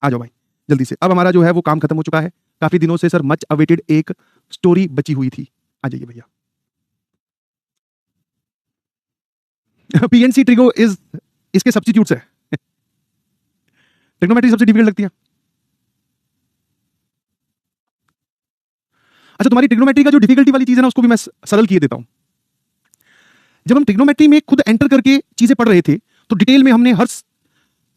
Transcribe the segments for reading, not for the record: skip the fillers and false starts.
आ जाओ भाई जल्दी से। अब हमारा जो है वो काम खत्म हो चुका है। काफी दिनों से सर मच अवेटेड एक स्टोरी बची हुई थी। आ जाइए भैया। पीएनसी ट्रिगो इज इसके सब्स्टिट्यूट्स है। ट्रिग्नोमेट्री सबसे डिफिकल्ट लगती है। अच्छा, तुम्हारी ट्रिग्नोमेट्री का जो डिफिकल्टी वाली चीज है ना, उसको भी मैं सरल किए देता हूं। जब हम ट्रिग्नोमेट्री में खुद एंटर करके चीजें पढ़ रहे थे तो डिटेल में हमने हर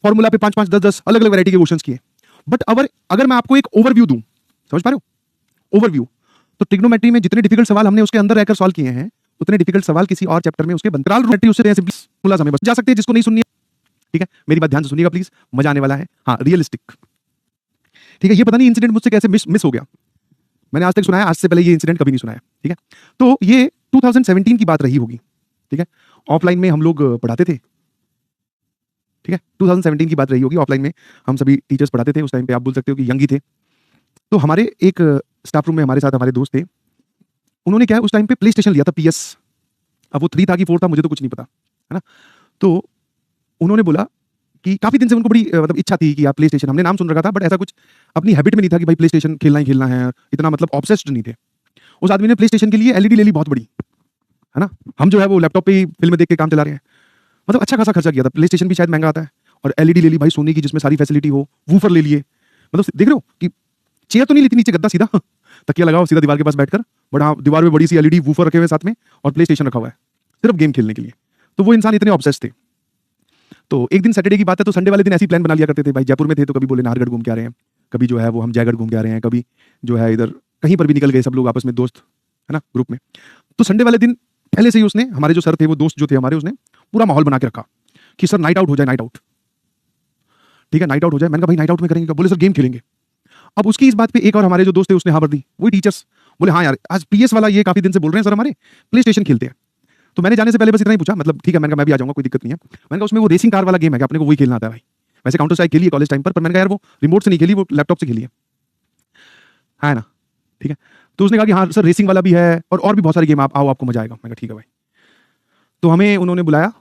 फॉर्मूला पे 5 5 10 10 अलग अलग वैरायटी के क्वेश्चंस किए। बट अगर मैं आपको एक ओवरव्यू दूं, समझ पा रहे हो, ओवरव्यू, तो ट्रिग्नोमेट्री में जितने डिफिकल्ट सवाल हमने उसके अंदर रहकर सॉल्व किए हैं, उतने डिफिकल्ट सवाल किसी और चैप्टर में उसके बंतराल ट्रिग्नोमेट्री उससे सिंपल फॉर्मूला हमें बस जा सकते हैं। जिसको नहीं सुननी है, ठीक है, मेरी बात ध्यान से सुनिएगा प्लीज, मजा आने वाला है। हाँ, रियलिस्टिक, ठीक है। ये पता नहीं इंसिडेंट मुझसे कैसे मिस हो गया। मैंने आज तक सुना है, आज से पहले ये इंसिडेंट कभी नहीं सुना है, ठीक है। तो ये 2017 की बात रही होगी, ठीक है। ऑफलाइन में हम लोग पढ़ाते थे, ठीक है। 2017 की बात रही होगी, ऑफलाइन में हम सभी टीचर्स पढ़ाते थे। उस टाइम पे आप बोल सकते हो कि यंग ही थे। तो हमारे एक स्टाफ रूम में हमारे साथ हमारे दोस्त थे। उन्होंने क्या है उस टाइम पे प्ले स्टेशन लिया था, PS। अब वो 3 था कि 4 था, मुझे तो कुछ नहीं पता, है ना। तो उन्होंने बोला कि काफी दिन से उनको बड़ी मतलब इच्छा थी कि आप प्ले स्टेशन, हमने नाम सुन रखा था बट ऐसा कुछ अपनी हैबिट में नहीं था कि भाई प्ले स्टेशन खेलना ही खेलना है, इतना मतलब ऑब्सेस्ड नहीं थे। उस आदमी ने प्ले स्टेशन के लिए LED ले ली बहुत बड़ी, है ना। हम जो है वो लैपटॉप पे ही फिल्म देख के काम चला रहे हैं। मतलब अच्छा खासा खर्चा किया था। प्ले स्टेशन भी शायद महंगा आता है, और LED ले ली भाई सोनी की जिसमें सारी फैसिलिटी हो। वूफर ले लिए, मतलब देख रहे हो कि चेयर तो नहीं लेती, नीचे गद्दा सीधा तकिया लगाओ सीधा दीवार के पास बैठकर, बट हाँ दीवार में बड़ी सी LED वूफर रखे हुए साथ में, और प्ले स्टेशन रखा हुआ है सिर्फ गेम खेलने के लिए। तो वो इंसान इतने ऑब्सेस्ड थे। तो एक दिन सैटरडे की बात है, तो संडे वाले दिन ऐसी प्लान बना लिया करते थे भाई। जयपुर में थे तो कभी बोले नाहरगढ़ घूम के आ रहे हैं, कभी जो है वो हम जयगढ़ घूम के आ रहे हैं, कभी जो है इधर कहीं पर भी निकल गए सब लोग आपस में, दोस्त, है ना, ग्रुप में। तो संडे वाले दिन पहले से ही उसने, हमारे जो सर थे, वो दोस्त जो थे हमारे, उसने पूरा माहौल बना के रखा कि सर नाइट आउट हो जाए, नाइट आउट, ठीक है, नाइट आउट हो जाए। मैंने कहा भाई नाइट आउट में करेंगे क्या? बोले सर गेम खेलेंगे। अब उसकी इस बात पे एक और हमारे जो दोस्त थे उसने हाँ भर दी, वही टीचर्स। बोले हाँ यार आज PS वाला ये काफी दिन से बोल रहे हैं सर हमारे, प्ले स्टेशन खेलते हैं। तो मैंने जाने से पहले बस इतना ही पूछा, मतलब ठीक है, मैंने कहा मैं भी आ जाऊंगा, कोई दिक्कत नहीं है। मैंने कहा उसमें वो रेसिंग कार वाला गेम है क्या? अपने को वही खेलना आता है भाई। वैसे काउंटर स्ट्राइक खेली है कॉलेज टाइम पर मैंने कहा यार वो रिमोट से नहीं खेली, वो लैपटॉप से खेली है ना, ठीक है। तो उसने कहा कि हाँ सर रेसिंग वाला भी है और भी बहुत सारे गेम, आप आओ आपको मजा आएगा। मैंने कहा ठीक है भाई। तो हमें उन्होंने बुलाया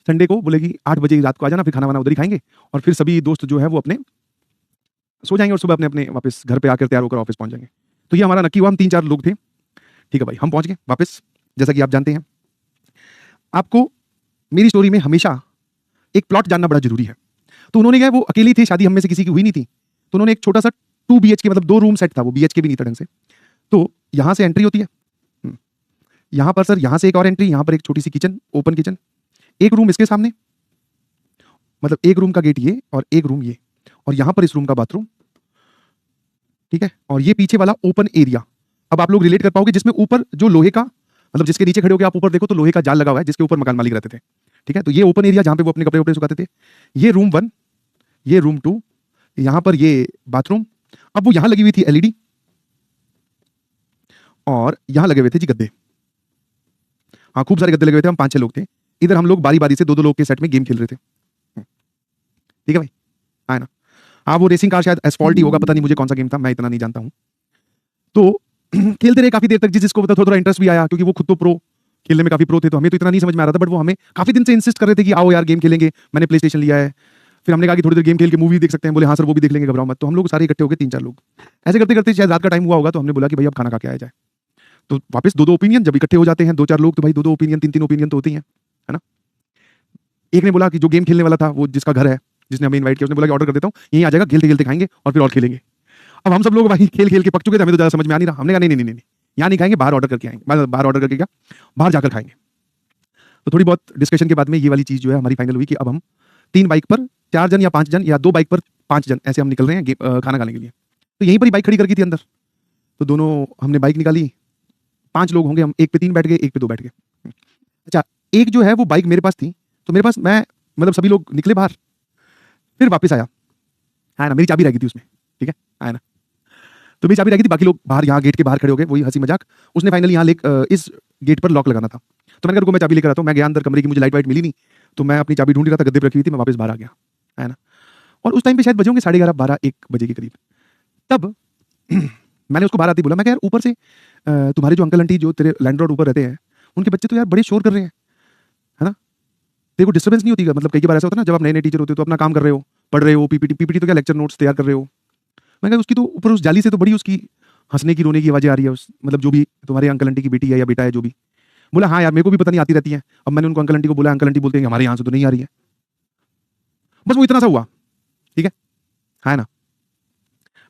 संडे को, बोले कि 8 बजे रात को आ जाना, फिर खाना वाना उधर ही खाएंगे, और फिर सभी दोस्त जो है वो अपने सो जाएंगे, और सुबह अपने अपने वापस घर पे आकर तैयार होकर ऑफिस पहुंच जाएंगे। तो ये हमारा नक्की हुआ। हम 3 4 लोग थे, ठीक है भाई। हम पहुंच गए वापस। जैसा कि आप जानते हैं, आपको मेरी स्टोरी में हमेशा एक प्लॉट जानना बड़ा जरूरी है। तो उन्होंने क्या, वो अकेली थी, शादी हम में से किसी की हुई नहीं थी, तो उन्होंने एक छोटा सा 2 BHK, मतलब 2 रूम सेट था, वो BHK भी नहीं था ढंग से। तो यहां से एंट्री होती है, यहां पर सर, यहां से एक और एंट्री, यहां पर एक छोटी सी किचन, ओपन किचन, एक रूम इसके सामने, मतलब एक रूम का गेट ये और एक रूम ये, और यहां पर इस रूम का बाथरूम, ठीक है। और ये पीछे वाला ओपन एरिया। अब आप लोग रिलेट कर पाओगे, जिसमें ऊपर जो लोहे का, मतलब जिसके नीचे खड़े होकर आप ऊपर देखो तो लोहे का जाल लगा हुआ है, जिसके ऊपर मकान मालिक रहते थे, ठीक है। तो ये ओपन एरिया जहां पे वो अपने कपड़े उपड़े सुखाते थे। ये रूम 1, ये रूम 2, यहां पर ये बाथरूम। अब वो यहां लगी हुई थी LED, और यहां लगे हुए थे जी गद्दे। हाँ खूब सारे गद्दे लगे हुए थे, हम 5 6 लोग थे। इधर हम लोग बारी बारी से 2 2 लोग के सेट में गेम खेल रहे थे, ठीक है भाई, है ना। हाँ वो रेसिंग कार शायद एसफॉल्ट ही होगा, पता नहीं मुझे कौन सा गेम था, मैं इतना नहीं जानता हूँ। तो खेलते रहे काफी देर तक, जिसको थोड़ा थोड़ा इंटरेस्ट भी आया, क्योंकि वो खुद तो प्रो, खेलने में काफी प्रो थे, तो हमें तो इतना नहीं समझ में आ रहा था, बट वो हमें काफी दिन से इंसिस्ट कर रहे थे कि आओ यार गेम खेलेंगे, मैंने प्ले स्टेशन लिया है। फिर हमने कहा कि थोड़ी देर गेम खेल के मूवी देख सकते हैं, बोले हाँ सर वो भी देख लेंगे, घबराओ मत। तो हम लोग सारे इकट्ठे हो गए 3 4 लोग, ऐसे करते करते शायद रात का टाइम हुआ होगा, तो हमने बोला कि भाई अब खाना खा के आया जाए। तो वापस 2 2 ओपिनियन, जब इकट्ठे हो जाते हैं 2 4 लोग, तो भाई 2 2 ओपिनियन, 3 3 ओपिनियन तो होती है ना। एक ने बोला कि जो गेम खेलने वाला था, वो जिसका घर है, जिसने हमें इनवाइट किया, उसने बोला कि ऑर्डर कर देता हूँ, यहीं आ जाएगा, खेलते खेलते खाएंगे और फिर और खेलेंगे। अब हम सब लोग भाई खेल खेल के पक चुके थे, हमें तो ज्यादा समझ में आ नहीं रहा। हमने कहा नहीं नहीं नहीं नहीं, यहाँ नहीं खाएंगे, बाहर ऑर्डर करके आएंगे, बाहर ऑर्डर करके क्या, बाहर जाकर खाएंगे। तो थोड़ी बहुत डिस्कशन के बाद में ये वाली चीज जो है हमारी फाइनल हुई कि अब हम 3 बाइक पर 4 जन या 5 जन, या 2 बाइक पर 5 जन, ऐसे हम निकल रहे हैं खाना खाने के लिए। तो यहीं पर ही बाइक खड़ी करके थी अंदर, तो दोनों हमने बाइक निकाली, 5 लोग होंगे हम, एक पे 3 बैठ गए, एक पे 2 बैठ गए। अच्छा, एक जो है वो बाइक मेरे पास थी, तो मेरे पास, मैं मतलब सभी लोग निकले बाहर, फिर वापस आया, है ना, मेरी चाबी रह गई थी उसमें, ठीक है ना। तो मेरी चाबी रह गई थी, बाकी लोग बाहर, यहाँ गेट के बाहर खड़े हो गए, वही हंसी मजाक। उसने फाइनली यहाँ इस गेट पर लॉक लगाना था, तो मैंने कहा रुको मैं चाबी लेकर आता हूँ। मैं गया अंदर कमरे की, मुझे लाइट वाइट मिली नहीं, तो मैं अपनी चाबी ढूंढ रहा था, गद्दे पर रखी हुई थी, मैं वापस बाहर आ गया, है ना। और उस टाइम पे शायद बजे होंगे 11:30 12 1 बजे के करीब। तब मैंने उसको बाहर आते बोला, मैं यार ऊपर से तुम्हारे जो अंकल आंटी जो तेरे लैंडलॉर्ड ऊपर रहते हैं, उनके बच्चे तो यार बड़े शोर कर रहे हैं, है ना। तेरे को डिस्टर्बेंस नहीं होती, मतलब कई बार ऐसा होता है ना, जब आप नए नए टीचर होते हो तो अपना काम कर रहे हो, पढ़ रहे हो, पीपीटी पीपीटी तो क्या लेक्चर नोट्स तैयार कर रहे हो। मैं कहा उसकी तो ऊपर उस जाली से तो बड़ी उसकी हंसने की रोने की आवाजें आ रही है, उस मतलब जो भी तुम्हारे अंकल आंटी की बेटी है या बेटा है जो भी। बोला हाँ यार मेरे को भी पता नहीं आती रहती है। अब मैंने उनको अंकल आंटी को बोला, अंकल आंटी बोलते हैं हमारे यहाँ से तो नहीं आ रही है। बस वो इतना सा हुआ, ठीक है, हाँ ना।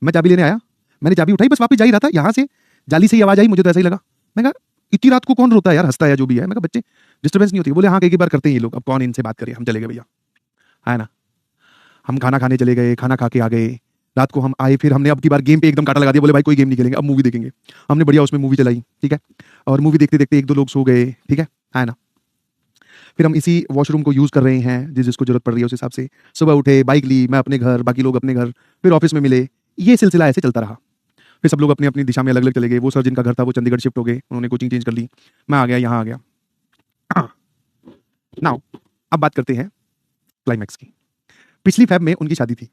मैं चाबी लेने आया, मैंने चाबी उठाई, बस वापस जा ही रहा था, यहाँ से जाली से ही आवाज आई, मुझे तो ऐसा ही लगा। मैं कहा इतनी रात को कौन रोता है यार, हंसता है जो भी है। मैं कहा बच्चे डिस्टर्बेंस नहीं होती। बोले हाँ कई बार करते हैं ये लोग, अब कौन इनसे बात करे, हम चले गए भैया, है ना। हम खाना खाने चले गए, खाना खा के आ गए। रात को हम आए, फिर हमने अब की बार गेम पे एकदम काटा लगा दिया। बोले भाई कोई गेम नहीं खेलेंगे, अब मूवी देखेंगे। हमने बढ़िया उसमें मूवी चलाई, ठीक है, और मूवी देखते देखते एक दो लोग सो गए, ठीक है ना। फिर हम इसी वॉशरूम को यूज़ कर रहे हैं, जिसको जरूरत पड़ रही है उस हिसाब से। सुबह उठे, बाइक ली, मैं अपने घर, बाकी लोग अपने घर, फिर ऑफिस में मिले। ये सिलसिला ऐसे चलता रहा। फिर सब लोग अपनी अपनी दिशा में अलग अलग चले गए। वो सर जिनका घर था वो चंडीगढ़ शिफ्ट हो गए, उन्होंने कोचिंग चेंज कर ली। मैं आ गया, यहाँ आ गया। नाउ अब बात करते हैं क्लाइमैक्स की। पिछली फैब में उनकी शादी थी,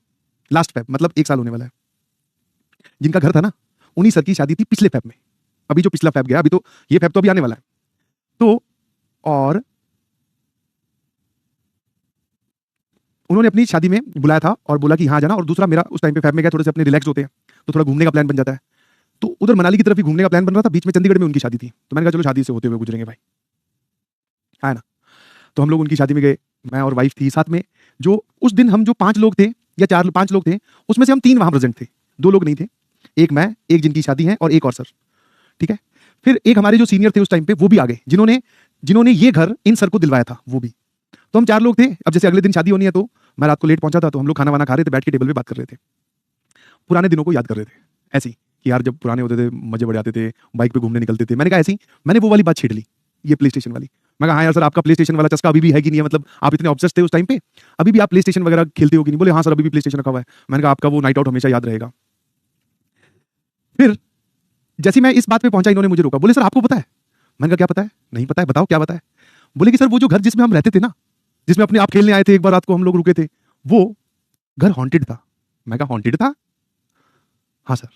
लास्ट फैब, मतलब 1 साल होने वाला है। जिनका घर था ना, उन्हीं सर की शादी थी पिछले फैब में। अभी जो पिछला फैब गया, अभी तो ये फैब तो अभी आने वाला है। तो और उन्होंने अपनी शादी में बुलाया था और बोला कि हाँ जाना। और दूसरा मेरा उस टाइम पे फैब में गया, थोड़े से अपने रिलैक्स होते हैं तो थोड़ा घूमने का प्लान बन जाता है। तो उधर मनाली की तरफ ही घूमने का प्लान बन रहा था, बीच में चंडीगढ़ में उनकी शादी थी। तो मैंने कहा चलो शादी से होते हुए गुजरेंगे भाई, है ना। तो हम लोग उनकी शादी में गए, मैं और वाइफ थी साथ में। जो उस दिन हम जो 5 लोग थे या 4-5 लोग थे, उसमें से हम 3 वहां प्रेजेंट थे, 2 लोग नहीं थे। एक मैं, एक जिनकी शादी है और एक और सर, ठीक है। फिर एक हमारे जो सीनियर थे उस टाइम पे वो भी आ गए, जिन्होंने जिन्होंने ये घर इन सर को दिलवाया था, वो भी। तो हम 4 लोग थे। अब जैसे अगले दिन शादी होनी है, तो मैं रात को लेट पहुंचा था, तो हम लोग खाना वाना खा रहे थे, बैठ के टेबल पे बात कर रहे थे, पुराने दिनों को याद कर रहे थे। ऐसी कि यार जब पुराने होते थे, मजे बड़े आते थे, बाइक पे घूमने निकलते थे। मैंने कहा ऐसी, मैंने वो वाली बात छेड़ ली, ये प्ले स्टेशन वाली। मैं कहा हाँ यार सर, आपका प्ले स्टेशन वाला चस्का अभी भी है कि नहीं है, मतलब आप इतने ऑब्सेस्ड थे उस टाइम पे, अभी भी आप प्ले स्टेशन वगैरह खेलते हो कि नहीं। बोले हाँ सर अभी भी प्ले स्टेशन रखा हुआ है। मैंने कहा आपका वो नाइट आउट हमेशा याद रहेगा। फिर जैसे मैं इस बात पे पहुंचा, इन्होंने मुझे रोका। बोले सर आपको पता है। मैंने कहा क्या पता है, नहीं पता है, बताओ क्या पता है। बोले कि सर वो जो घर जिसमें हम रहते थे ना, जिसमें अपने आप खेलने आए थे, एक बार रात को हम लोग रुके थे, वो घर हॉन्टेड था। मैं कहा हॉन्टेड था, हाँ सर।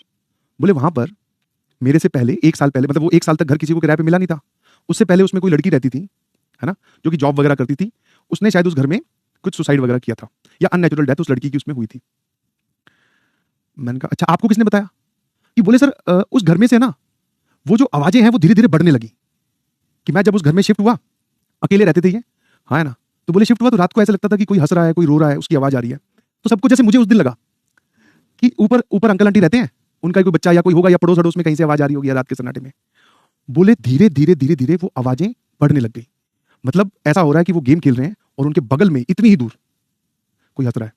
बोले वहां पर मेरे से पहले 1 साल पहले, मतलब वो 1 साल तक घर किसी को किराए पे मिला नहीं था, उससे पहले उसमें कोई लड़की रहती थी, है ना, जो कि जॉब वगैरह करती थी। उसने शायद उस घर में कुछ सुसाइड वगैरह किया था, या अननेचुरल डेथ उस लड़की की उसमें हुई थी। मैंने कहा अच्छा आपको किसने बताया। कि बोले सर उस घर में से ना वो जो आवाजें हैं वो धीरे धीरे बढ़ने लगी। कि मैं जब उस घर में शिफ्ट हुआ, अकेले रहते थे ये, हाँ है ना। तो बोले शिफ्ट हुआ तो रात को ऐसा लगता था कि कोई हंस रहा है, कोई रो रहा है, उसकी आवाज आ रही है। तो सबको जैसे मुझे उस दिन लगा कि ऊपर ऊपर अंकल आंटी रहते हैं, उनका कोई बच्चा या कोई होगा, या पड़ोस अड़ोस में कहीं से आवाज आ रही होगी रात के सन्नाटे में। बोले धीरे धीरे धीरे धीरे वो आवाजें बढ़ने लग गई। मतलब ऐसा हो रहा है कि वो गेम खेल रहे हैं और उनके बगल में इतनी ही दूर कोई हंस रहा है।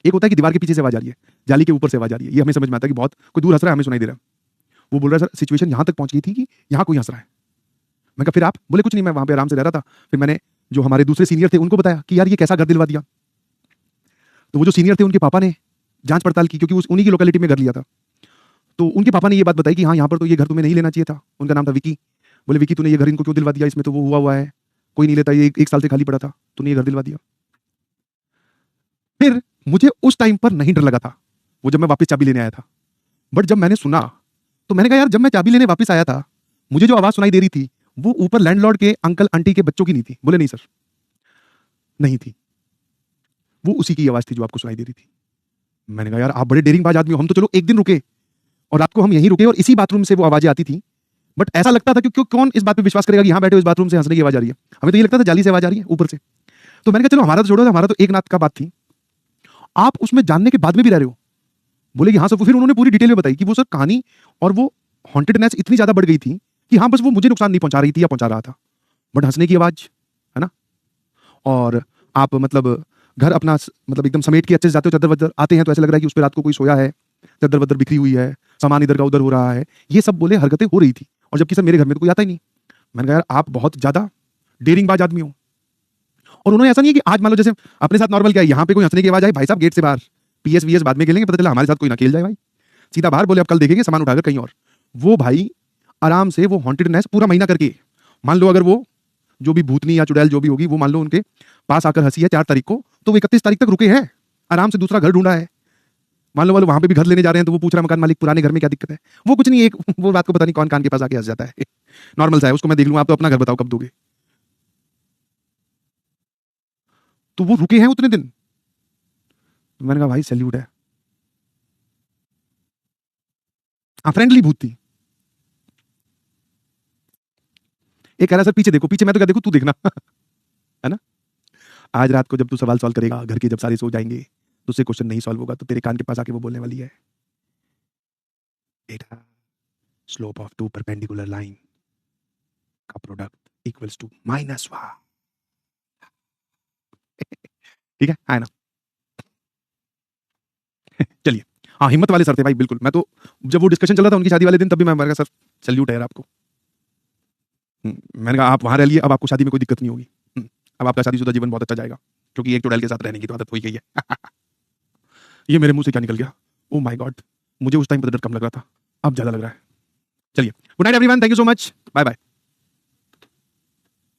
एक होता है कि दीवार के पीछे से आवाज आ रही है, जाली के ऊपर से आवाज आ रही है, ये हमें समझ में आता है कि बहुत कोई दूर हंस रहा है, हमें सुनाई दे रहा है। वो बोल रहा है सर सिचुएशन यहां तक पहुंच गई थी कि यहां कोई हंस रहा है। मैं कहा फिर आप। बोले कुछ नहीं, मैं वहां पे आराम से रह रहा था। फिर मैंने जो हमारे दूसरे सीनियर थे उनको बताया कि यार ये कैसा घर दिलवा दिया। तो वो जो सीनियर थे उनके पापा ने जांच पड़ताल की, क्योंकि उन्हीं की लोकेलिटी में घर लिया था। तो उनके पापा ने ये बात बताई कि हाँ यहाँ पर तो ये घर तुम्हें नहीं लेना चाहिए था। उनका नाम था विकी। बोले विकी तूने ये घर इनको क्यों दिलवा दिया, इसमें तो वो हुआ है, कोई नहीं लेता, ये 1 साल से खाली पड़ा था, तूने ये घर दिलवा दिया। फिर मुझे उस टाइम पर नहीं डर लगा था, वो जब मैं वापस चाबी लेने आया था। बट जब मैंने सुना तो मैंने कहा यार जब मैं चाबी लेने वापस आया था, मुझे जो आवाज सुनाई दे रही थी वो ऊपर लैंडलॉर्ड के अंकल आंटी के बच्चों की नहीं थी। बोले नहीं सर नहीं थी, वो उसी की आवाज थी जो आपको सुनाई दे रही थी। मैंने कहा यार आप बड़े डेरिंगबाज आदमी हो, हम तो चलो एक दिन रुके और रात को हम यहीं रुके और इसी बाथरूम से वो आवाजें आती थी। बट ऐसा लगता था कि क्यों कौन इस बात पे विश्वास करेगा कि यहाँ बैठे इस बाथरूम से हंसने की आवाज आ रही है। हमें तो ये लगता था जाली से आवाज आ रही है ऊपर से। तो मैंने कहा चलो हमारा तो छोड़ो, हमारा तो एक नाथ का बात थी, आप उसमें जानने के बाद में भी रह रहे हो। बोले कि हाँ सर। फिर उन्होंने पूरी डिटेल में बताई कि वो सर कहानी और वो हॉन्टेडनेस इतनी ज्यादा बढ़ गई थी कि हाँ बस वो मुझे नुकसान नहीं पहुंचा रही थी या पहुंचा रहा था, बट हंसने की आवाज, है ना। और आप मतलब घर अपना मतलब एकदम समेट के अच्छे से जाते हो, चादर वदर आते हैं तो ऐसा लग रहा है कि उस पर रात को कोई सोया है, चादर वदर बिखरी हुई है, सामान इधर का उधर हो रहा है, ये सब बोले हरकतें हो रही थी। और जबकि सर मेरे घर में तो कोई आता ही नहीं। मैंने कहा यार आप बहुत ज्यादा डेरिंगबाज आदमी हो। और उन्होंने ऐसा नहीं है कि आज मान लो जैसे अपने साथ नॉर्मल क्या है, यहाँ पे कोई हंसने की आवाज आई, भाई साहब गेट से बाहर, पीएस वीएस बाद में खेलेंगे, पता चला हमारे साथ कोई ना खेल जाए भाई, सीधा बाहर। बोले अब कल देखेंगे सामान उठाकर कहीं और। वो भाई आराम से वो हॉन्टेडनेस पूरा महीना करके, मान लो अगर वो जो भी भूतनी या चुड़ैल जो भी होगी वो मान लो उनके पास आकर हंसी है 4 तारीख को, तो वो 31 तारीख तक रुके हैं, आराम से दूसरा घर ढूंढा है। मान लो वहां पे भी घर लेने जा रहे हैं तो वो पूछ रहा है मकान मालिक पुराने घर में क्या दिक्कत है। वो कुछ नहीं, एक वो बात को पता नहीं कौन कान के पास आके हंस जाता है, नॉर्मल सा है, उसको मैं देख लूंगा, आप तो अपना घर बताओ कब दोगे। तो वो रुके हैं उतने दिन। तो मैंने कहा भाई सैल्यूट है। हाँ फ्रेंडली भूत थी। एक कह रहा सर पीछे देखो, पीछे मैं तो क्या देखूं, तू देखना है ना। आज रात को जब तू सवाल सॉल्व करेगा, घर के जब सारे सो जाएंगे, तुझसे क्वेश्चन नहीं सॉल्व होगा, तो तेरे कान के पास आके वो बोलने वाली है, बेटा slope of two perpendicular line का प्रोडक्ट इक्वल्स टू -1। ठीक है ना। चलिए, हाँ हिम्मत वाले सर थे भाई, बिल्कुल। मैं तो जब वो डिस्कशन चल रहा था उनकी शादी वाले दिन, तब भी मैं कहा सर सैल्यूट है यार आपको। मैंने कहा आप वहां रह लिए, अब आपको शादी में कोई दिक्कत नहीं होगी। अब आपका शादीशुदा जीवन बहुत अच्छा जाएगा, क्योंकि एक चुड़ैल के साथ रहने की तो आदत हो ही गई है। ये मेरे मुंह से क्या निकल गया, ओ माय गॉड। मुझे उस टाइम पर डर कम लग रहा था, अब ज्यादा लग रहा है। चलिए, good night everyone, thank you so much, bye bye.